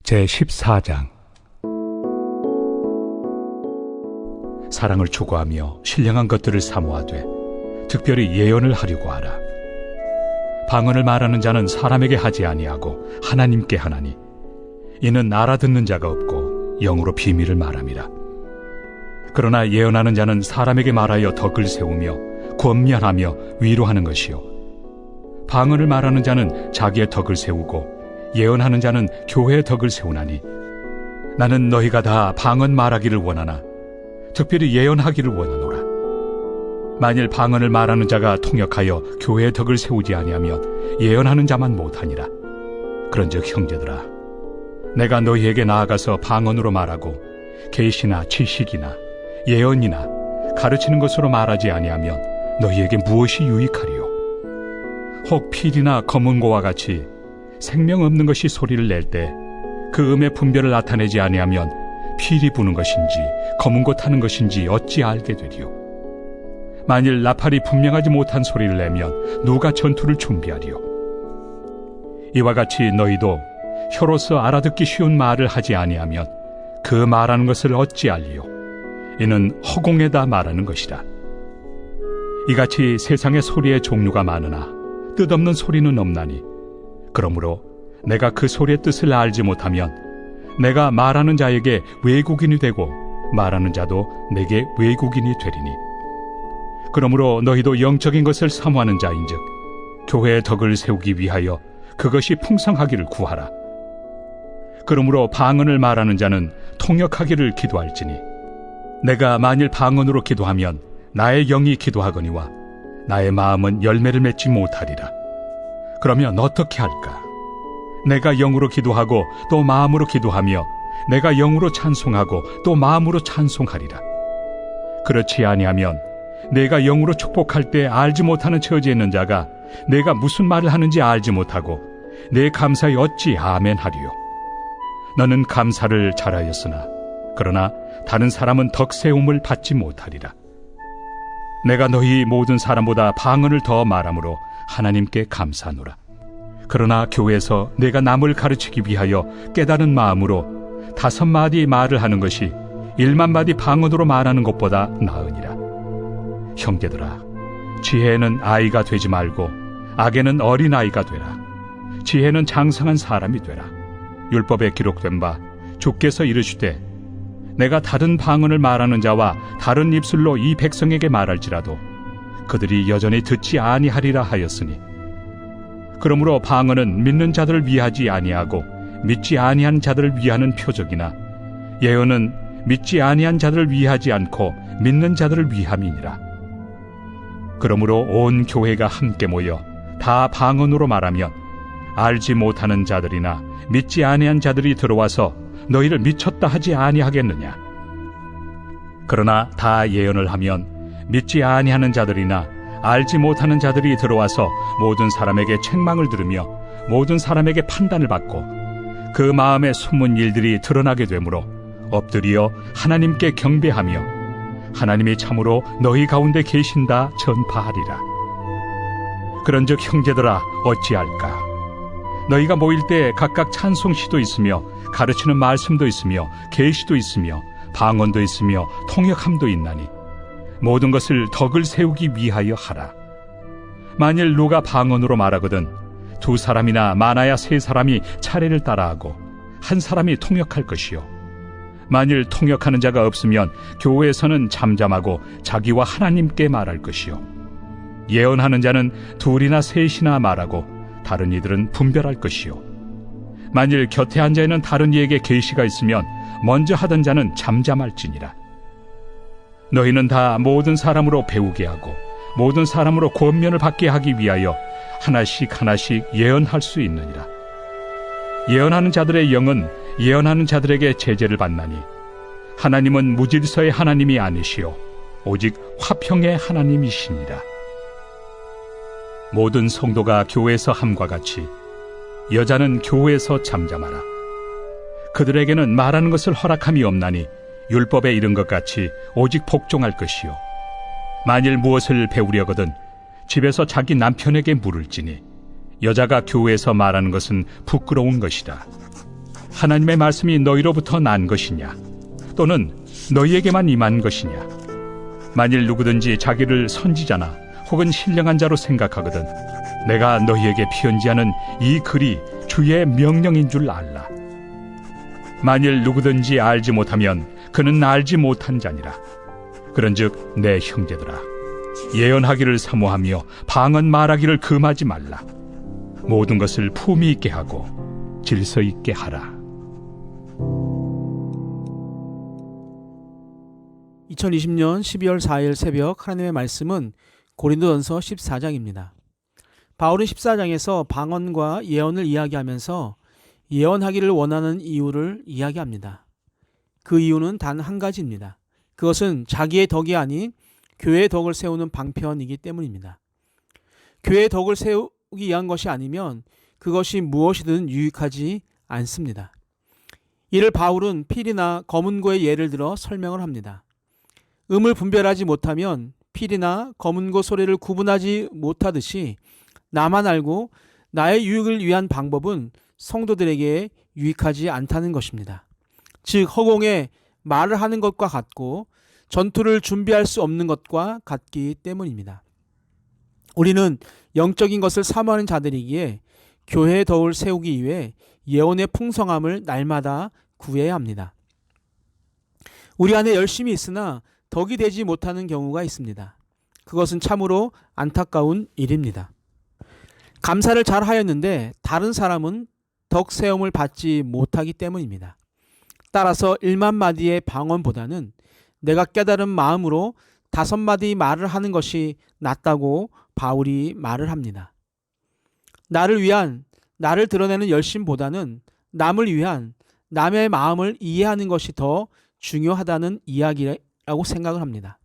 제14장. 사랑을 추구하며 신령한 것들을 사모하되 특별히 예언을 하려고 하라. 방언을 말하는 자는 사람에게 하지 아니하고 하나님께 하나니 이는 알아듣는 자가 없고 영으로 비밀을 말함이라. 그러나 예언하는 자는 사람에게 말하여 덕을 세우며 권면하며 위로하는 것이요, 방언을 말하는 자는 자기의 덕을 세우고 예언하는 자는 교회의 덕을 세우나니 나는 너희가 다 방언 말하기를 원하나 특별히 예언하기를 원하노라. 만일 방언을 말하는 자가 통역하여 교회의 덕을 세우지 아니하면 예언하는 자만 못하니라. 그런즉 형제들아, 내가 너희에게 나아가서 방언으로 말하고 계시나 지식이나 예언이나 가르치는 것으로 말하지 아니하면 너희에게 무엇이 유익하리요? 혹 필이나 검은고와 같이 생명 없는 것이 소리를 낼 때 그 음의 분별을 나타내지 아니하면 필이 부는 것인지 검은고 타는 것인지 어찌 알게 되리요? 만일 나팔이 분명하지 못한 소리를 내면 누가 전투를 준비하리요? 이와 같이 너희도 혀로서 알아듣기 쉬운 말을 하지 아니하면 그 말하는 것을 어찌 알리요? 이는 허공에다 말하는 것이라. 이같이 세상의 소리의 종류가 많으나 뜻없는 소리는 없나니 그러므로 내가 그 소리의 뜻을 알지 못하면 내가 말하는 자에게 외국인이 되고 말하는 자도 내게 외국인이 되리니, 그러므로 너희도 영적인 것을 사모하는 자인즉 교회의 덕을 세우기 위하여 그것이 풍성하기를 구하라. 그러므로 방언을 말하는 자는 통역하기를 기도할지니 내가 만일 방언으로 기도하면 나의 영이 기도하거니와 나의 마음은 열매를 맺지 못하리라. 그러면 어떻게 할까? 내가 영으로 기도하고 또 마음으로 기도하며 내가 영으로 찬송하고 또 마음으로 찬송하리라. 그렇지 아니하면 내가 영으로 축복할 때 알지 못하는 처지에 있는 자가 내가 무슨 말을 하는지 알지 못하고 내 감사에 어찌 아멘 하리요? 너는 감사를 잘하였으나 그러나 다른 사람은 덕세움을 받지 못하리라. 내가 너희 모든 사람보다 방언을 더 말함으로 하나님께 감사하노라. 그러나 교회에서 내가 남을 가르치기 위하여 깨달은 마음으로 5마디 말을 하는 것이 1만마디 방언으로 말하는 것보다 나으니라. 형제들아, 지혜에는 아이가 되지 말고 악에는 어린아이가 되라. 지혜는 장성한 사람이 되라. 율법에 기록된 바 주께서 이르시되 내가 다른 방언을 말하는 자와 다른 입술로 이 백성에게 말할지라도 그들이 여전히 듣지 아니하리라 하였으니, 그러므로 방언은 믿는 자들을 위하지 아니하고 믿지 아니한 자들을 위하는 표적이나 예언은 믿지 아니한 자들을 위하지 않고 믿는 자들을 위함이니라. 그러므로 온 교회가 함께 모여 다 방언으로 말하면 알지 못하는 자들이나 믿지 아니한 자들이 들어와서 너희를 미쳤다 하지 아니하겠느냐? 그러나 다 예언을 하면 믿지 아니하는 자들이나 알지 못하는 자들이 들어와서 모든 사람에게 책망을 들으며 모든 사람에게 판단을 받고 그 마음에 숨은 일들이 드러나게 되므로 엎드려 하나님께 경배하며 하나님이 참으로 너희 가운데 계신다 전파하리라. 그런즉 형제들아, 어찌할까? 너희가 모일 때 각각 찬송시도 있으며 가르치는 말씀도 있으며 계시도 있으며 방언도 있으며 통역함도 있나니 모든 것을 덕을 세우기 위하여 하라. 만일 누가 방언으로 말하거든 2사람이나 많아야 3사람이 차례를 따라하고 1사람이 통역할 것이요, 만일 통역하는 자가 없으면 교회에서는 잠잠하고 자기와 하나님께 말할 것이요, 예언하는 자는 2이나 3이나 말하고 다른 이들은 분별할 것이요, 만일 곁에 앉아있는 다른 이에게 계시가 있으면 먼저 하던 자는 잠잠할지니라. 너희는 다 모든 사람으로 배우게 하고 모든 사람으로 권면을 받게 하기 위하여 하나씩 하나씩 예언할 수 있느니라. 예언하는 자들의 영은 예언하는 자들에게 제재를 받나니 하나님은 무질서의 하나님이 아니시오 오직 화평의 하나님이시니라. 모든 성도가 교회에서 함과 같이 여자는 교회에서 잠잠하라. 그들에게는 말하는 것을 허락함이 없나니 율법에 이른 것 같이 오직 복종할 것이요 만일 무엇을 배우려거든 집에서 자기 남편에게 물을지니 여자가 교회에서 말하는 것은 부끄러운 것이다. 하나님의 말씀이 너희로부터 난 것이냐 또는 너희에게만 임한 것이냐. 만일 누구든지 자기를 선지자나 혹은 신령한 자로 생각하거든 내가 너희에게 편지하는 이 글이 주의 명령인 줄 알라. 만일 누구든지 알지 못하면 그는 알지 못한 자니라. 그런즉 내 형제들아, 예언하기를 사모하며 방언 말하기를 금하지 말라. 모든 것을 품위 있게 하고 질서 있게 하라. 2020년 12월 4일 새벽 하나님의 말씀은 고린도전서 14장입니다. 바울은 14장에서 방언과 예언을 이야기하면서 예언하기를 원하는 이유를 이야기합니다. 그 이유는 단 한 가지입니다. 그것은 자기의 덕이 아닌 교회의 덕을 세우는 방편이기 때문입니다. 교회의 덕을 세우기 위한 것이 아니면 그것이 무엇이든 유익하지 않습니다. 이를 바울은 필이나 검은고의 예를 들어 설명을 합니다. 음을 분별하지 못하면 필이나 검은고 소리를 구분하지 못하듯이 나만 알고 나의 유익을 위한 방법은 성도들에게 유익하지 않다는 것입니다. 즉 허공에 말을 하는 것과 같고 전투를 준비할 수 없는 것과 같기 때문입니다. 우리는 영적인 것을 사모하는 자들이기에 교회의 덕을 세우기 위해 예언의 풍성함을 날마다 구해야 합니다. 우리 안에 열심이 있으나 덕이 되지 못하는 경우가 있습니다. 그것은 참으로 안타까운 일입니다. 감사를 잘 하였는데 다른 사람은 덕 세움을 받지 못하기 때문입니다. 따라서 1만 마디의 방언보다는 내가 깨달은 마음으로 5마디 말을 하는 것이 낫다고 바울이 말을 합니다. 나를 위한, 나를 드러내는 열심보다는 남을 위한, 남의 마음을 이해하는 것이 더 중요하다는 이야기라고 생각을 합니다.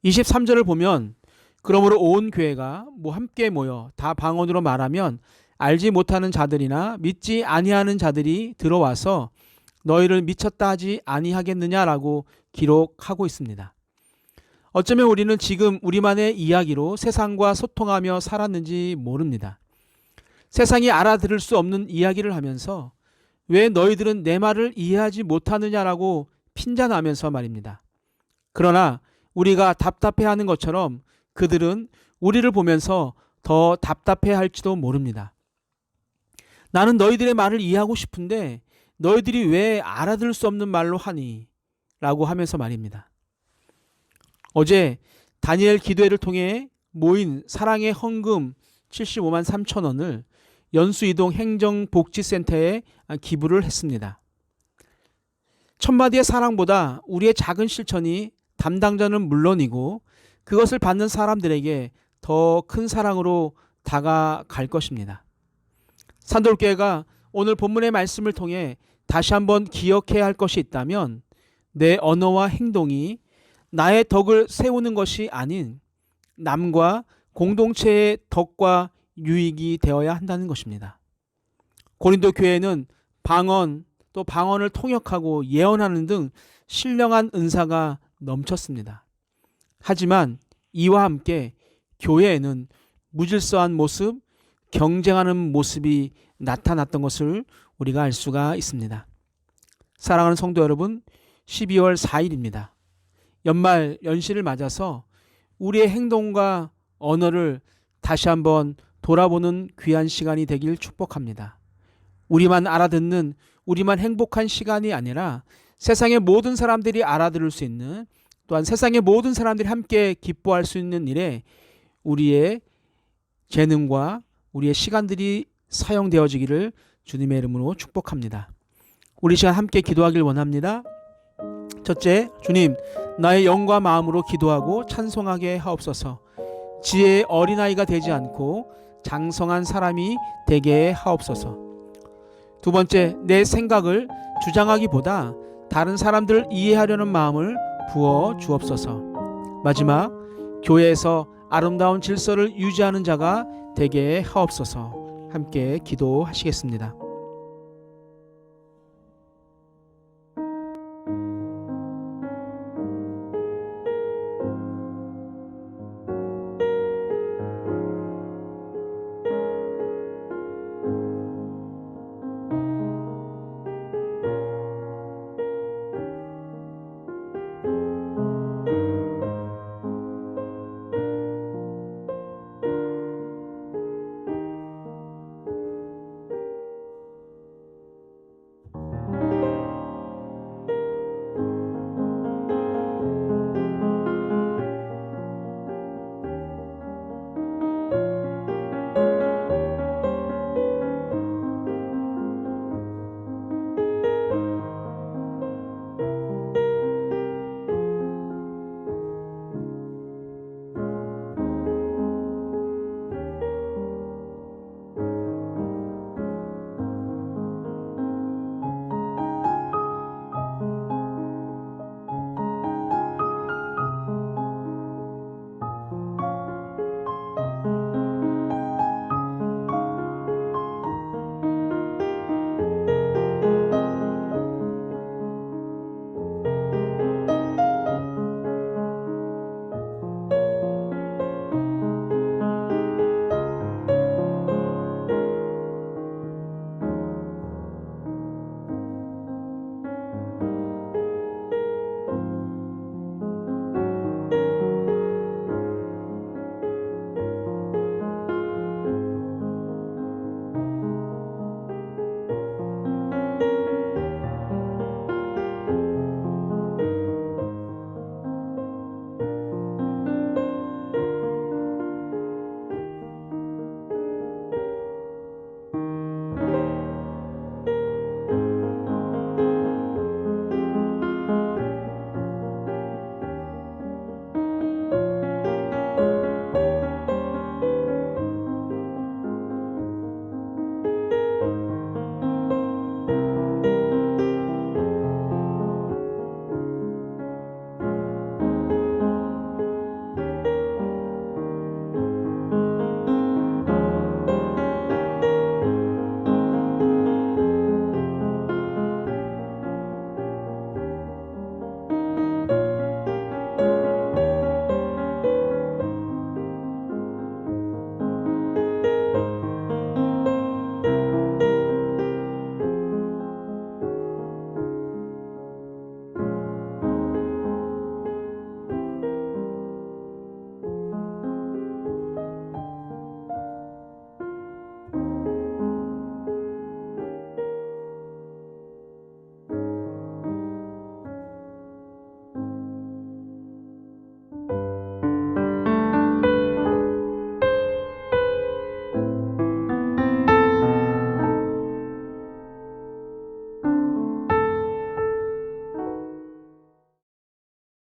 23절을 보면 그러므로 온 교회가 함께 모여 다 방언으로 말하면 알지 못하는 자들이나 믿지 아니하는 자들이 들어와서 너희를 미쳤다 하지 아니하겠느냐라고 기록하고 있습니다. 어쩌면 우리는 지금 우리만의 이야기로 세상과 소통하며 살았는지 모릅니다. 세상이 알아들을 수 없는 이야기를 하면서 왜 너희들은 내 말을 이해하지 못하느냐라고 핀잔하면서 말입니다. 그러나 우리가 답답해하는 것처럼 그들은 우리를 보면서 더 답답해할지도 모릅니다. 나는 너희들의 말을 이해하고 싶은데 너희들이 왜 알아들을 수 없는 말로 하니? 라고 하면서 말입니다. 어제 다니엘 기도회를 통해 모인 사랑의 헌금 75만 3천 원을 연수이동 행정복지센터에 기부를 했습니다. 천마디의 사랑보다 우리의 작은 실천이 담당자는 물론이고 그것을 받는 사람들에게 더 큰 사랑으로 다가갈 것입니다. 산돌교회가 오늘 본문의 말씀을 통해 다시 한번 기억해야 할 것이 있다면 내 언어와 행동이 나의 덕을 세우는 것이 아닌 남과 공동체의 덕과 유익이 되어야 한다는 것입니다. 고린도 교회는 방언 또 방언을 통역하고 예언하는 등 신령한 은사가 넘쳤습니다. 하지만 이와 함께 교회에는 무질서한 모습, 경쟁하는 모습이 나타났던 것을 우리가 알 수가 있습니다. 사랑하는 성도 여러분, 12월 4일입니다. 연말 연시를 맞아서 우리의 행동과 언어를 다시 한번 돌아보는 귀한 시간이 되길 축복합니다. 우리만 알아듣는, 우리만 행복한 시간이 아니라 세상의 모든 사람들이 알아들을 수 있는, 또한 세상의 모든 사람들이 함께 기뻐할 수 있는 일에 우리의 재능과 우리의 시간들이 사용되어지기를 주님의 이름으로 축복합니다. 우리 시간 함께 기도하길 원합니다. 첫째, 주님, 나의 영과 마음으로 기도하고 찬송하게 하옵소서. 지혜의 어린아이가 되지 않고 장성한 사람이 되게 하옵소서. 두 번째, 내 생각을 주장하기보다 다른 사람들을 이해하려는 마음을 부어 주옵소서. 마지막, 교회에서 아름다운 질서를 유지하는 자가 되게 하옵소서. 함께 기도하시겠습니다.